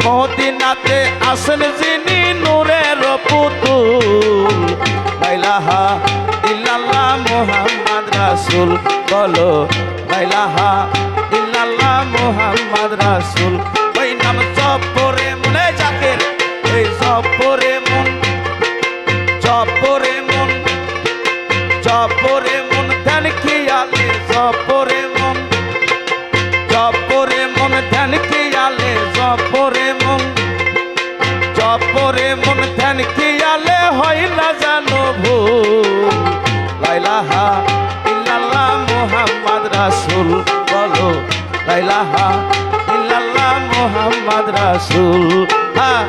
মদিনাতে আসেন যিনি নূরের পুতুল লা ইলাহা ইল্লাল্লাহ মুহাম্মদ রাসূল বলো লা ইলাহা ইল্লাল্লাহ মুহাম্মদ রাসূল ওই নাম জপ করে মনে জাকের ওই জপ করে মন জপ করে মন জপ করে মন ধ্যান খেয়ালে জপ করে মন জপ করে মন ধ্যান খেয়ালে জপ করে মন জপ করে মন ধ্যান খেয়ালে হয় না জানো ভুল লা ইলাহা ইল্লাল্লাহ মুহাম্মদ রাসূল বলো লা ইলাহা ইল্লাল্লাহ মুহাম্মদ রাসূল হ্যাঁ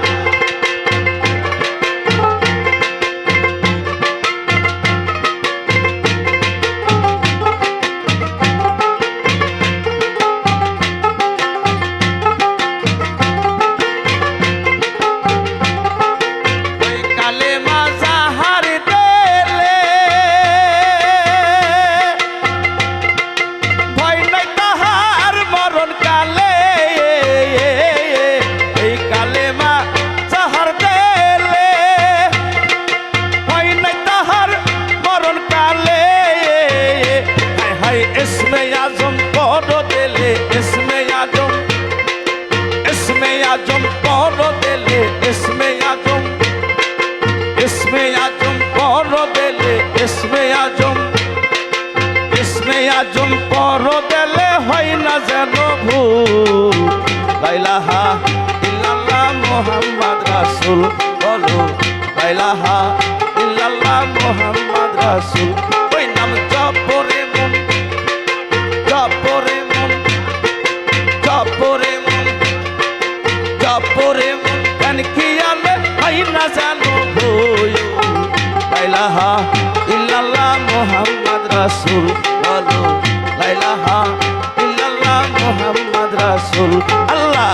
इसमें आजम पौधो दिले इसमें आजम पौधो दिले इसमें आजम पौधो दिले इसमें आजम पौधो दिले होई ना जानो भूल ला इलाहा इल्लल्लाह मुहम्मद रासूल बोलो ला इलाहा इल्लल्लाह मुहम्मद रासूल ओई नाम जप करे मन জপরে মন জপরে মন জপরে মন ধ্যান খেয়ালে হয় না জানো ভুল লা ইলাহা ইল্লাল্লাহ মুহাম্মদ রাসূল বলো লা ইলাহা ইল্লাল্লাহ মুহাম্মদ রাসূল আল্লাহ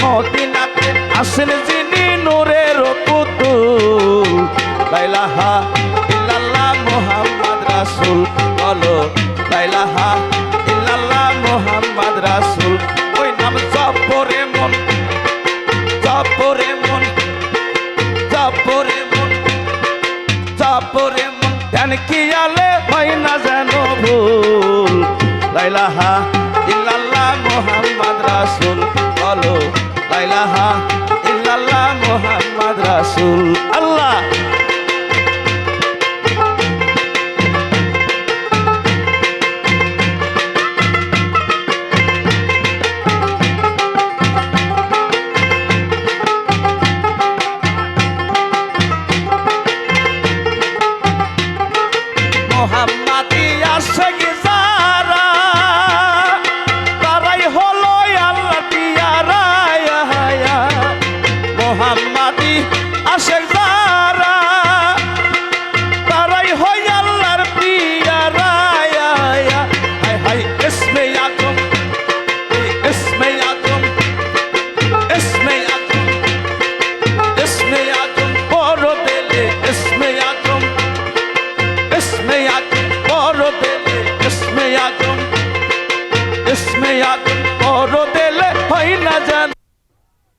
মদিনাতে আসেন যিনি নূরের পুতুল লা ইলাহা ইল্লাল্লাহ মুহাম্মদ রাসূল বলো লা ইলাহা ইল্লাল্লাহ মুহাম্মদ রাসূল ওই নাম জপ করে মন জপ করে মন জপ করে মন জপ করে মন ধ্যান খেয়ালে হয় না জানো ভুল লা ইলাহা ইল্লাল্লাহ মুহাম্মদ রাসূল বলো লা ইলাহা ইল্লাল্লাহ মুহাম্মদ রাসূল